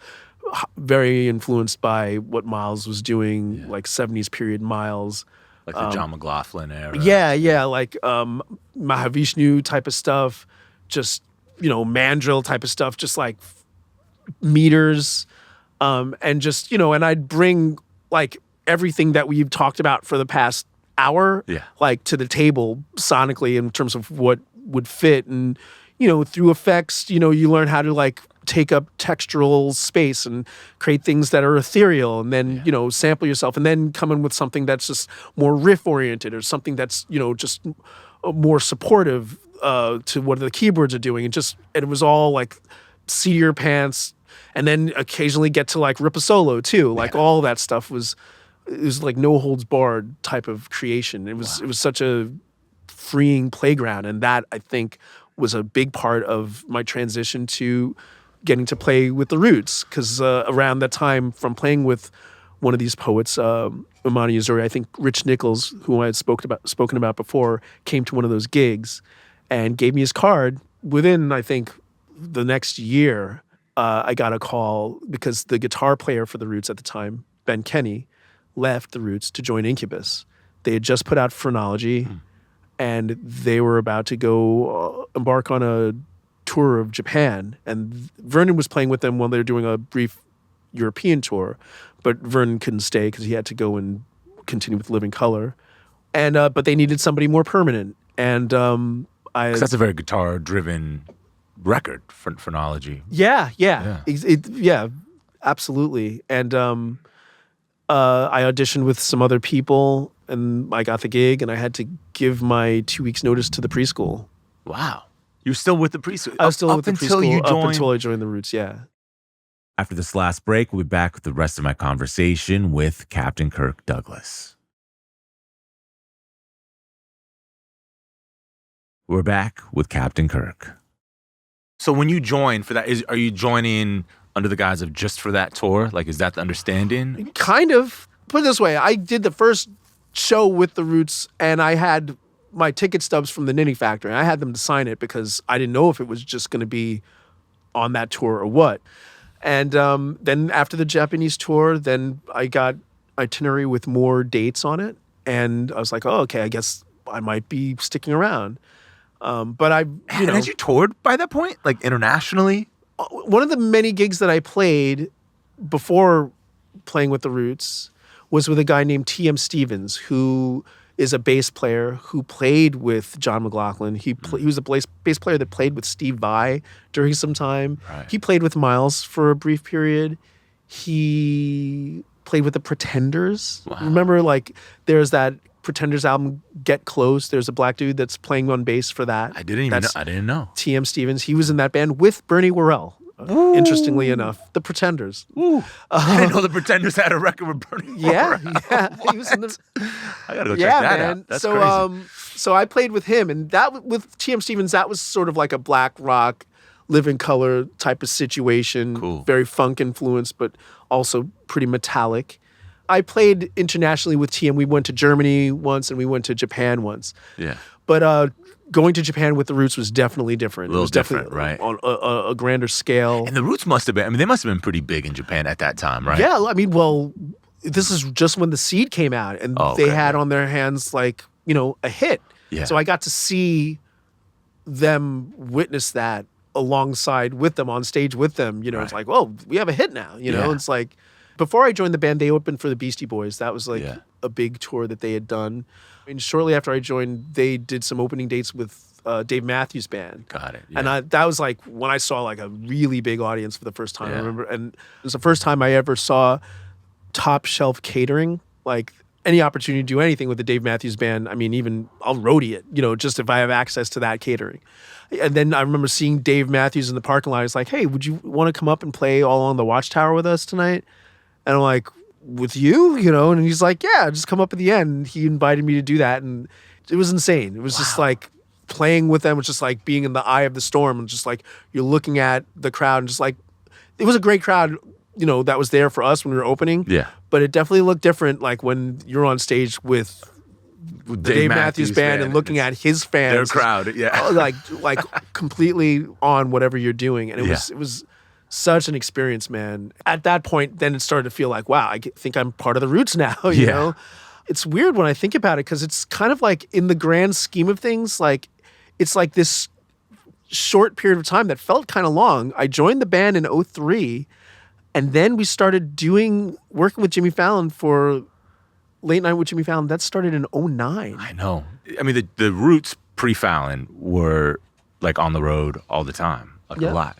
very influenced by what Miles was doing, like 70s period Miles. Like the John McLaughlin era. Yeah, like Mahavishnu type of stuff, just, mandrill type of stuff, just like meters. And just, and I'd bring like everything that we've talked about for the past hour, like to the table sonically in terms of what would fit. And, through effects, you learn how to like take up textural space and create things that are ethereal, and then, sample yourself, and then come in with something that's just more riff oriented, or something that's, just more supportive to what the keyboards are doing. And it was all like seat your pants. And then occasionally get to like rip a solo too. Like all that stuff was like no holds barred type of creation. It was such a freeing playground, and that I think was a big part of my transition to getting to play with the Roots. Because around that time, from playing with one of these poets, Imani Uzuri, I think Rich Nichols, who I had spoken about before, came to one of those gigs and gave me his card. Within, I think, the next year, I got a call because the guitar player for the Roots at the time, Ben Kenny, left the Roots to join Incubus. They had just put out Phrenology, and they were about to go embark on a tour of Japan. And Vernon was playing with them while they were doing a brief European tour, but Vernon couldn't stay because he had to go and continue with Living Color. And but they needed somebody more permanent. And that's a very guitar-driven record, Phrenology. Yeah, absolutely. And I auditioned with some other people, and I got the gig, and I had to give my 2 weeks notice to the preschool. Wow. You're still with the preschool? I was still with the preschool up until I joined the Roots, yeah. After this last break, we'll be back with the rest of my conversation with Captain Kirk Douglas. We're back with Captain Kirk. So when you join for that, are you joining under the guise of just for that tour? Like, is that the understanding? Kind of. Put it this way, I did the first show with the Roots, and I had my ticket stubs from the Ninny Factory. I had them to sign it because I didn't know if it was just going to be on that tour or what. And then after the Japanese tour, then I got itinerary with more dates on it. And I was like, oh, okay, I guess I might be sticking around. But had you toured by that point, like internationally? One of the many gigs that I played before playing with the Roots was with a guy named T.M. Stevens, who is a bass player who played with John McLaughlin. He was the bass player that played with Steve Vai during some time. Right. He played with Miles for a brief period. He played with the Pretenders. Wow. Remember, like, there's that Pretenders album, Get Close. There's a black dude that's playing on bass for that. I didn't know. T.M. Stevens. He was in that band with Bernie Worrell. Interestingly enough, the Pretenders. I didn't know the Pretenders had a record with Bernie. Yeah, he was in the. I gotta go check that out. That's crazy. So I played with him, and that with T.M. Stevens, that was sort of like a black rock, Living Color type of situation. Cool. Very funk influenced, but also pretty metallic. I played internationally with TM. We went to Germany once, and we went to Japan once. Yeah. But going to Japan with the Roots was definitely different. A little it was different, definitely right? On a grander scale. And the Roots must have been, they must have been pretty big in Japan at that time, right? Yeah, I mean, well, this is just when The Seed came out, and they had on their hands, like, a hit. Yeah. So I got to see them witness that alongside with them, on stage with them. It's like, whoa, we have a hit now. It's like, before I joined the band, they opened for the Beastie Boys. That was like a big tour that they had done. And shortly after I joined, they did some opening dates with Dave Matthews Band. Got it. Yeah. And that was like when I saw like a really big audience for the first time. I remember, and it was the first time I ever saw top shelf catering. Like, any opportunity to do anything with the Dave Matthews Band, I mean, even I'll roadie it, just if I have access to that catering. And then I remember seeing Dave Matthews in the parking lot. He's like, hey, would you want to come up and play All Along the Watchtower with us tonight? And I'm like, with you? And he's like, yeah, just come up at the end. And he invited me to do that. And it was insane. It was just like playing with them was just like being in the eye of the storm, and just like you're looking at the crowd, and just like it was a great crowd, that was there for us when we were opening. Yeah. But it definitely looked different like when you're on stage with the Dave Matthews Band and looking at his fans. Their crowd, yeah. like completely on whatever you're doing. And it was such an experience, man. At that point, then it started to feel like, wow, I think I'm part of the Roots now, you know? It's weird when I think about it, because it's kind of like, in the grand scheme of things, like, it's like this short period of time that felt kind of long. I joined the band in 2003, and then we started working with Jimmy Fallon for Late Night with Jimmy Fallon. That started in 2009. I know. I mean, the Roots pre-Fallon were like on the road all the time, like a lot.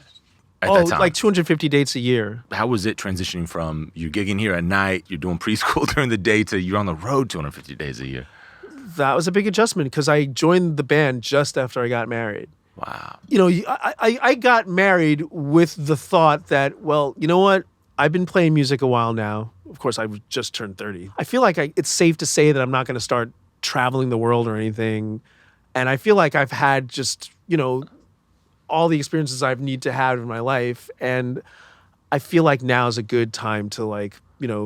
At that time. Like 250 dates a year. How was it transitioning from you're gigging here at night, you're doing preschool during the day, to you're on the road 250 days a year? That was a big adjustment, because I joined the band just after I got married. Wow. I got married with the thought that, well, you know what? I've been playing music a while now. Of course, I just turned 30. I feel like it's safe to say that I'm not going to start traveling the world or anything. And I feel like I've had just, all the experiences I need to have in my life. And I feel like now is a good time to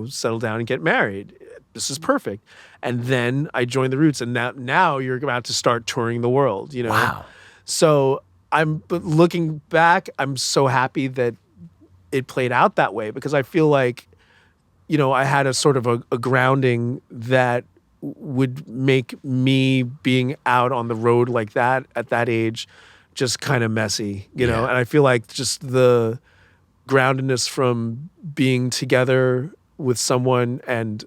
settle down and get married. This is perfect. And then I joined the Roots, and now you're about to start touring the world, Wow. So but looking back, I'm so happy that it played out that way, because I feel like, I had a sort of a grounding that would make me being out on the road like that at that age just kind of messy, you know? And I feel like just the groundedness from being together with someone, and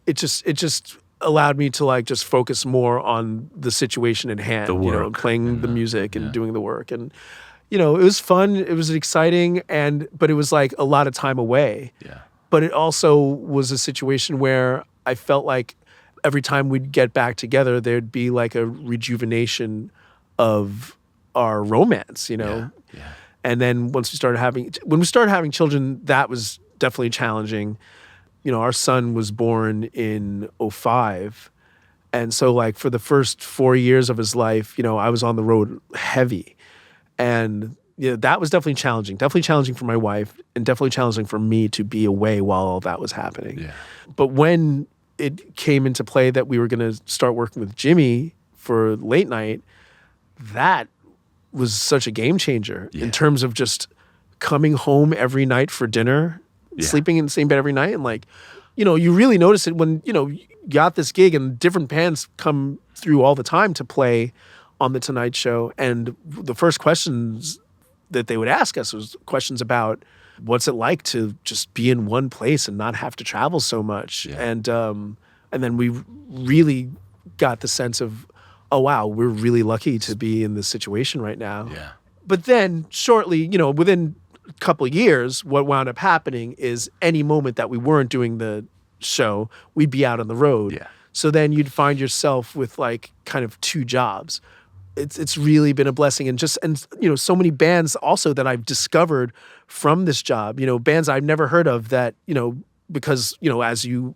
it just allowed me to just focus more on the situation at hand, the work, and playing the music and doing the work. And, it was fun. It was exciting. But it was like a lot of time away. Yeah. But it also was a situation where I felt like every time we'd get back together, there'd be like a rejuvenation of our romance, Yeah. And then when we started having children, that was definitely challenging. Our son was born in 2005. And so for the first 4 years of his life, I was on the road heavy. And that was definitely challenging for my wife, and definitely challenging for me to be away while all that was happening. Yeah. But when it came into play that we were going to start working with Jimmy for Late Night, that was such a game changer in terms of just coming home every night for dinner, sleeping in the same bed every night. And you really notice it when, you got this gig, and different bands come through all the time to play on The Tonight Show. And the first questions that they would ask us was questions about what's it like to just be in one place and not have to travel so much. Yeah. And then we really got the sense of, oh wow, we're really lucky to be in this situation right now. Yeah. But then shortly, within a couple of years, what wound up happening is any moment that we weren't doing the show, we'd be out on the road. Yeah. So then you'd find yourself with like kind of two jobs. It's really been a blessing, and so many bands also that I've discovered from this job, bands I've never heard of that, because, as you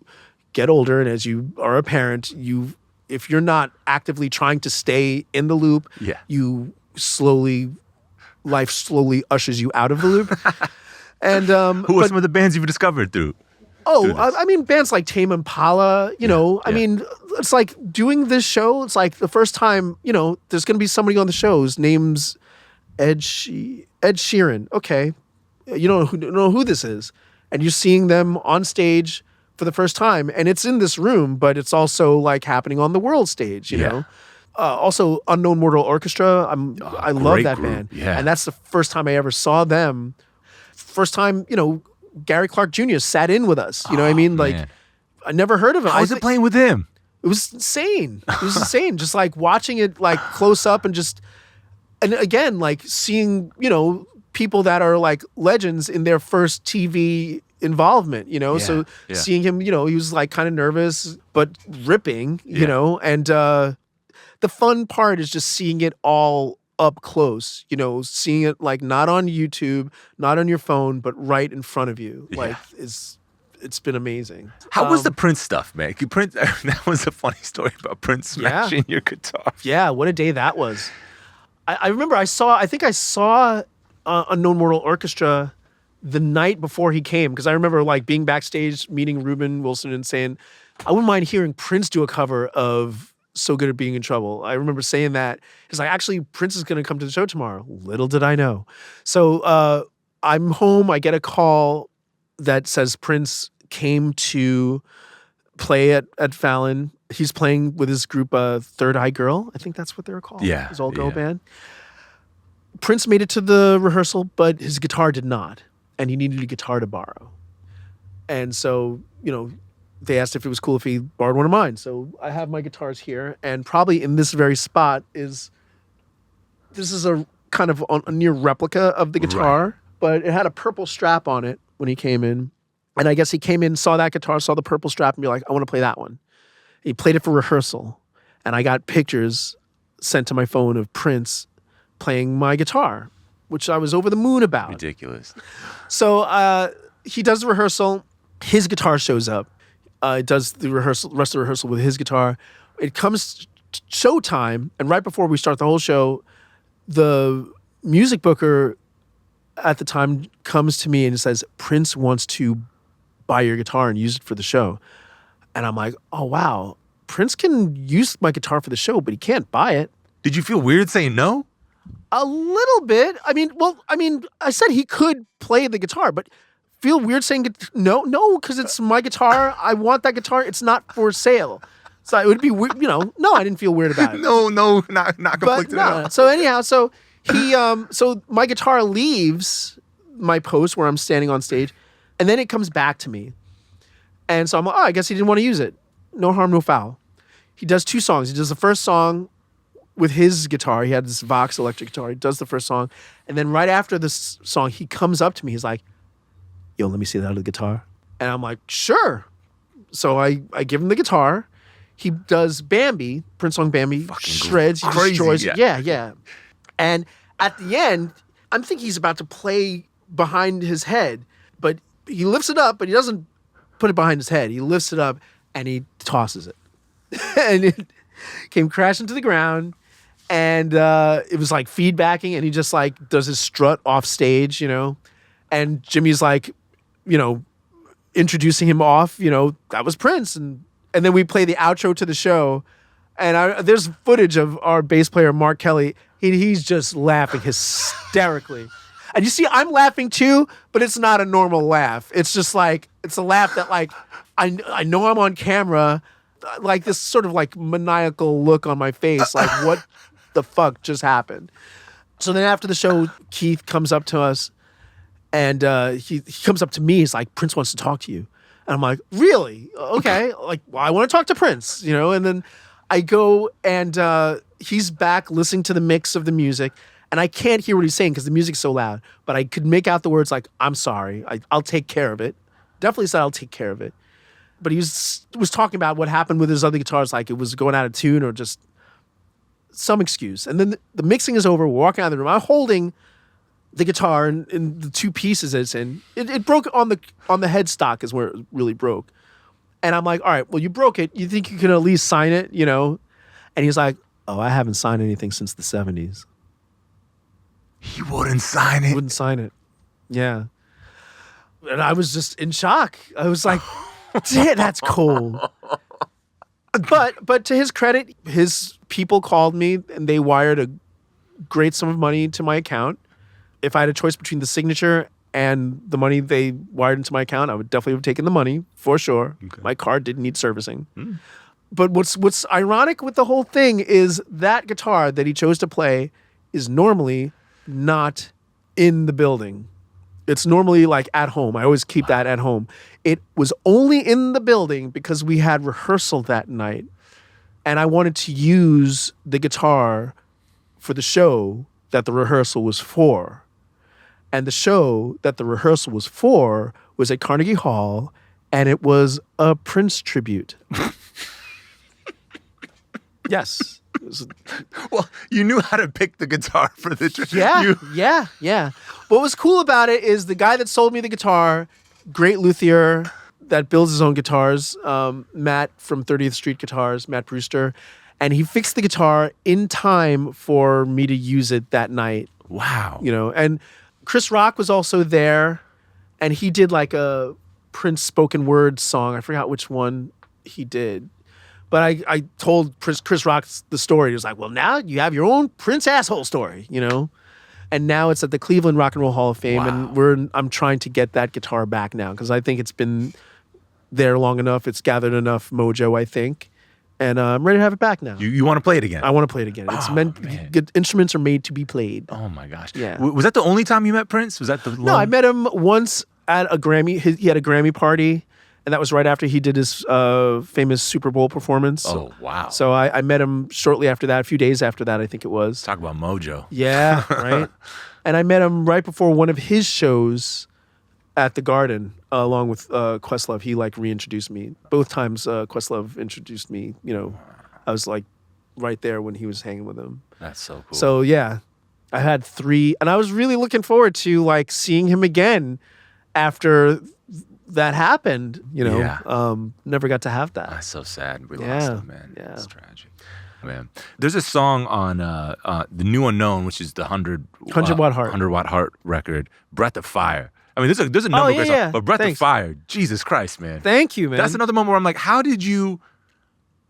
get older and as you are a parent, if you're not actively trying to stay in the loop, Yeah. life slowly ushers you out of the loop. And Who are some of the bands you've discovered through? I mean, bands like Tame Impala, I mean, it's like doing this show. It's like the first time, there's going to be somebody on the show whose name's Ed Sheeran. Okay. You don't know who this is. And you're seeing them on stage for the first time. And it's in this room, but it's also like happening on the world stage, you know? Also, Unknown Mortal Orchestra. I love that group. band. Yeah. And that's the first time I ever saw them. First time, Gary Clark Jr. sat in with us. You know what I mean? Like, man. I never heard of him. How was it playing with him? It was insane. It was insane. Just like watching it like close up and again, like seeing, people that are like legends in their first TV involvement, So seeing him, he was like kind of nervous, but ripping, you know, and the fun part is just seeing it all up close, seeing it like not on YouTube, not on your phone, but right in front of you. Like it's been amazing. How was the Prince stuff, man? Prince, that was a funny story about Prince smashing your guitar. Yeah, what a day that was. I remember I think I saw Unknown Mortal Orchestra the night before he came, because I remember like being backstage meeting Ruben Wilson and saying, I wouldn't mind hearing Prince do a cover of So Good at Being in Trouble. I remember saying that. He's like, actually, Prince is going to come to the show tomorrow. Little did I know. So I'm home. I get a call that says Prince came to play at Fallon. He's playing with his group, Third Eye Girl. I think that's what they were called. Yeah. His all-girl band. Prince made it to the rehearsal, but his guitar did not. And he needed a guitar to borrow. And so, they asked if it was cool if he borrowed one of mine. So I have my guitars here, and probably in this very spot this is a kind of a near replica of the guitar, but it had a purple strap on it when he came in. And I guess he came in, saw that guitar, saw the purple strap, and be like, I want to play that one. He played it for rehearsal, and I got pictures sent to my phone of Prince playing my guitar, which I was over the moon about. Ridiculous. So he does the rehearsal. His guitar shows up. Does the rest of the rehearsal with his guitar. It comes showtime, and right before we start the whole show, the music booker at the time comes to me and says, Prince wants to buy your guitar and use it for the show. And I'm like, oh, wow. Prince can use my guitar for the show, but he can't buy it. Did you feel weird saying no? A little bit. I mean, I said he could play the guitar, but feel weird saying no, because it's my guitar. I want that guitar. It's not for sale. So it would be weird, no, I didn't feel weird about it. No, not conflicted at all. So anyhow, so he, so my guitar leaves my post where I'm standing on stage, and then it comes back to me. And so I'm like, I guess he didn't want to use it. No harm, no foul. He does two songs. He does the first song with his guitar. He had this Vox electric guitar. He does the first song. And then right after this song, he comes up to me. He's like, yo, let me see that other guitar. And I'm like, sure. So I give him the guitar. He does Bambi, Prince song Bambi, fucking shreds, he crazy, destroys it. yeah. Yeah. And at the end, I'm thinking he's about to play behind his head, but he lifts it up, but he doesn't put it behind his head. He lifts it up and he tosses it. And it came crashing to the ground. And it was like feedbacking, and he just like does his strut off stage, And Jimmy's like, introducing him off, that was Prince. And then we play the outro to the show, and there's footage of our bass player, Mark Kelly. He's just laughing hysterically. And you see, I'm laughing too, but it's not a normal laugh. It's just like, it's a laugh that like, I know I'm on camera, like this sort of like maniacal look on my face, like what the fuck just happened? So then after the show, Keith comes up to us, and he comes up to me. He's like, Prince wants to talk to you. And I'm like, really? Okay. Like, well, I want to talk to Prince, And then I go and he's back listening to the mix of the music, and I can't hear what he's saying because the music's so loud. But I could make out the words like, "I'm sorry, I'll take care of it." Definitely said, "I'll take care of it." But he was talking about what happened with his other guitars, like it was going out of tune or just some excuse. And then the mixing is over. We're walking out of the room. I'm holding the guitar in the two pieces that it's in. It broke on the headstock is where it really broke. And I'm like, all right, well, you broke it. You think you can at least sign it, you know? And he's like, oh, I haven't signed anything since the 70s. He wouldn't sign it. Wouldn't sign it. Yeah. And I was just in shock. I was like, damn, that's cool. But to his credit, his people called me and they wired a great sum of money to my account. If I had a choice between the signature and the money they wired into my account, I would definitely have taken the money for sure. Okay. My car didn't need servicing. But what's ironic with the whole thing is that guitar that he chose to play is normally not in the building. It's normally like at home. I always keep that at home. It was only in the building because we had rehearsal that night. And I wanted to use the guitar for the show that the rehearsal was for. And the show that the rehearsal was for was at Carnegie Hall, and it was a Prince tribute. Yes. Well, you knew how to pick the guitar for the tribute. Yeah. What was cool about it is the guy that sold me the guitar, great luthier that builds his own guitars, Matt from 30th Street Guitars, Matt Brewster, and he fixed the guitar in time for me to use it that night. Wow. You know, and Chris Rock was also there, and he did like a Prince spoken word song. I forgot which one he did. But I told Chris Rock the story. He was like, well, now you have your own Prince asshole story, you know? And now it's at the Cleveland Rock and Roll Hall of Fame, and I'm trying to get that guitar back now because I think it's been there long enough. It's gathered enough mojo, I think. And I'm ready to have it back now. You want to play it again? I want to play it again. It's good instruments are made to be played. Oh my gosh. Yeah. Was that the only time you met Prince? Was that the No, I met him once at a Grammy. He had a Grammy party, and that was right after he did his famous Super Bowl performance. Oh, wow. So I met him shortly after that, a few days after that, I think it was. Talk about mojo. Yeah, right? And I met him right before one of his shows at the Garden, along with Questlove. He like reintroduced me. Both times Questlove introduced me, you know, I was like right there when he was hanging with him. That's so cool. So yeah, I had 3, and I was really looking forward to like seeing him again after that happened, you know. Yeah. Never got to have that. That's so sad. We lost him, man. Yeah. It's tragic. Man. There's a song on the New Unknown, which is the 100 Watt Heart. 100 Watt Heart record, Breath of Fire. I mean, there's a number of great songs, but Breath of Fire, Jesus Christ, man. Thank you, man. That's another moment where I'm like, how did you,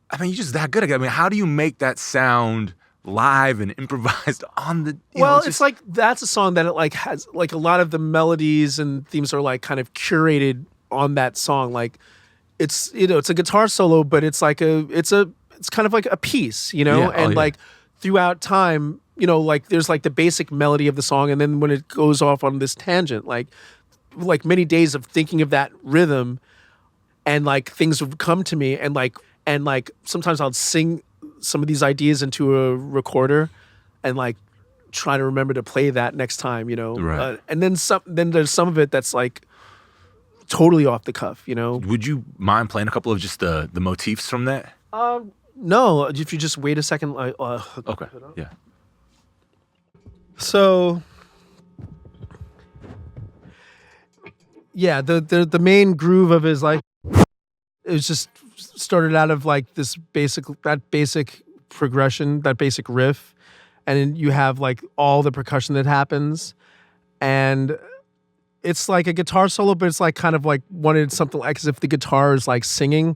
I mean, you're just that good at it. I mean, how do you make that sound live and improvised on the, well, it's like, that's a song that it like has, like a lot of the melodies and themes are like kind of curated on that song. Like it's, you know, it's a guitar solo, but it's like it's kind of like a piece, you know? And like throughout time, you know, like there's like the basic melody of the song. And then when it goes off on this tangent, like many days of thinking of that rhythm and like things would come to me and like sometimes I'll sing some of these ideas into a recorder and like try to remember to play that next time, you know? Right. And then there's some of it that's like totally off the cuff, you know? Would you mind playing a couple of just the motifs from that? No, if you just wait a second. Okay, yeah. So, yeah, the main groove of it is like, it was just started out of like this basic progression, that basic riff, and then you have like all the percussion that happens, and it's like a guitar solo, but it's like kind of like wanted something like as if the guitar is like singing.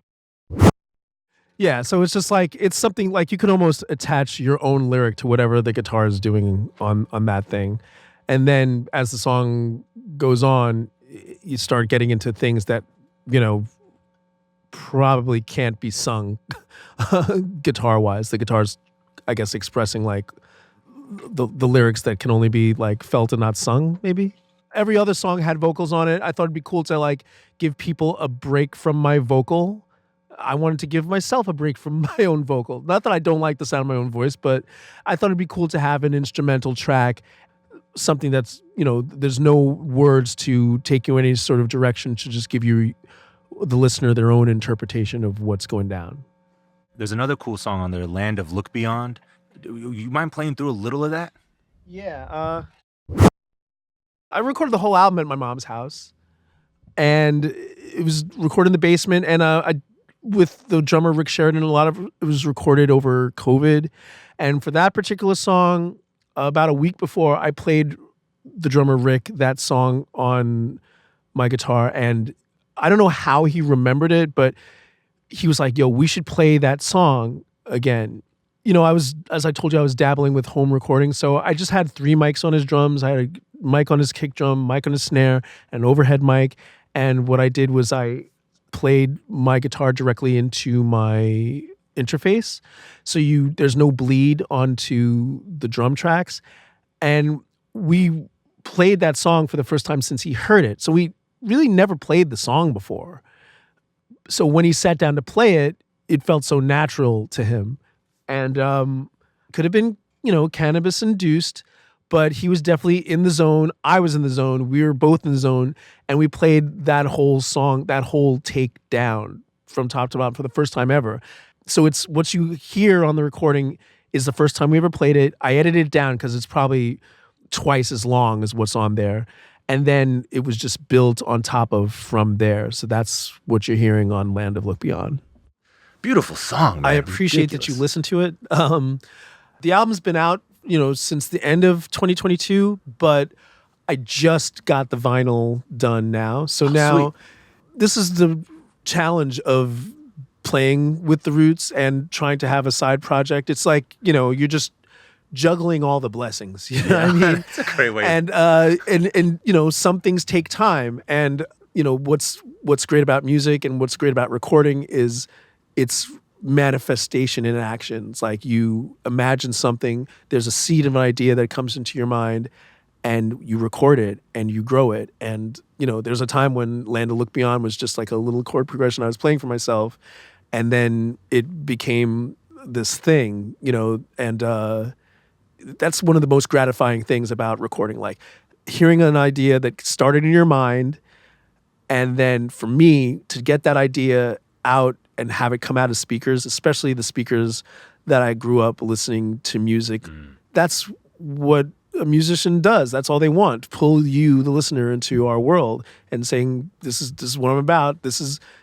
Yeah, so it's just like, it's something like you can almost attach your own lyric to whatever the guitar is doing on that thing. And then as the song goes on, you start getting into things that, you know, probably can't be sung guitar-wise. The guitar's, I guess, expressing like the lyrics that can only be like felt and not sung, maybe. Every other song had vocals on it. I thought it'd be cool to like give people a break from my vocal. I wanted to give myself a break from my own vocal. Not that I don't like the sound of my own voice, but I thought it'd be cool to have an instrumental track, something that's, there's no words to take you in any sort of direction, to just give you, the listener, their own interpretation of what's going down. There's another cool song on there, Land of Look Beyond. You mind playing through a little of that? Yeah. I recorded the whole album at my mom's house, and it was recorded in the basement, and I, with the drummer Rick Sheridan, a lot of it was recorded over COVID. And for that particular song, about a week before, I played the drummer Rick that song on my guitar, and I don't know how he remembered it, but he was like, yo, we should play that song again. As I told you, I was dabbling with home recording, so I just had 3 mics on his drums. I had a mic on his kick drum, mic on his snare, an overhead mic, and what I did was I played my guitar directly into my interface, so there's no bleed onto the drum tracks, and we played that song for the first time since he heard it. So we really never played the song before. So when he sat down to play it, it felt so natural to him. And could have been, cannabis induced, but he was definitely in the zone. I was in the zone. We were both in the zone. And we played that whole song, that whole take down from top to bottom for the first time ever. So it's what you hear on the recording is the first time we ever played it. I edited it down because it's probably twice as long as what's on there. And then it was just built on top of from there. So that's what you're hearing on Land of Look Beyond. Beautiful song, man. I appreciate that you listen to it. The album's been out, since the end of 2022, but I just got the vinyl done now. So now this is the challenge of playing with the Roots and trying to have a side project. It's like, you're just juggling all the blessings. You know what I mean? It's a great way. And some things take time. And what's great about music and what's great about recording is it's manifestation in action. It's like you imagine something, there's a seed of an idea that comes into your mind, and you record it and you grow it. And there's a time when Land of Look Beyond was just like a little chord progression I was playing for myself, and then it became this thing, and that's one of the most gratifying things about recording, like hearing an idea that started in your mind, and then for me to get that idea out and have it come out of speakers, especially the speakers that I grew up listening to music. That's what a musician does. That's all they want. Pull you, the listener, into our world and saying, this is what I'm about.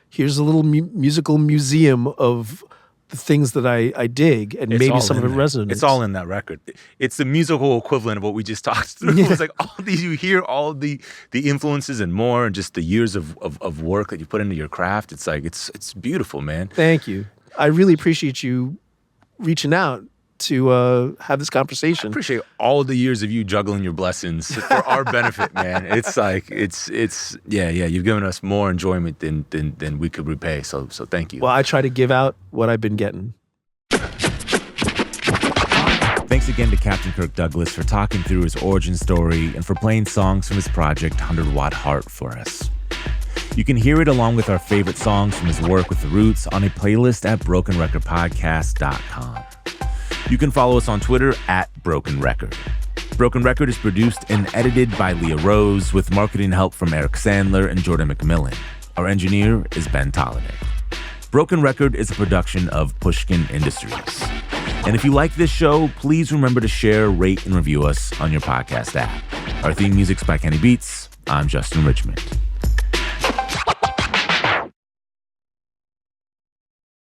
Here's a little musical museum of the things that I dig, and maybe some of it resonates. It's all in that record. It's the musical equivalent of what we just talked through. Yeah. It's like all these, you hear all the influences and more, and just the years of work that you put into your craft. It's like, it's beautiful, man. Thank you. I really appreciate you reaching out to have this conversation. I appreciate all the years of you juggling your blessings for our benefit, man. It's like, yeah, you've given us more enjoyment than we could repay. So thank you. Well, I try to give out what I've been getting. Thanks again to Captain Kirk Douglas for talking through his origin story and for playing songs from his project 100 Watt Heart for us. You can hear it along with our favorite songs from his work with the Roots on a playlist at brokenrecordpodcast.com. You can follow us on Twitter at Broken Record. Broken Record is produced and edited by Leah Rose with marketing help from Eric Sandler and Jordan McMillan. Our engineer is Ben Tolliday. Broken Record is a production of Pushkin Industries. And if you like this show, please remember to share, rate, and review us on your podcast app. Our theme music's by Kenny Beats. I'm Justin Richmond.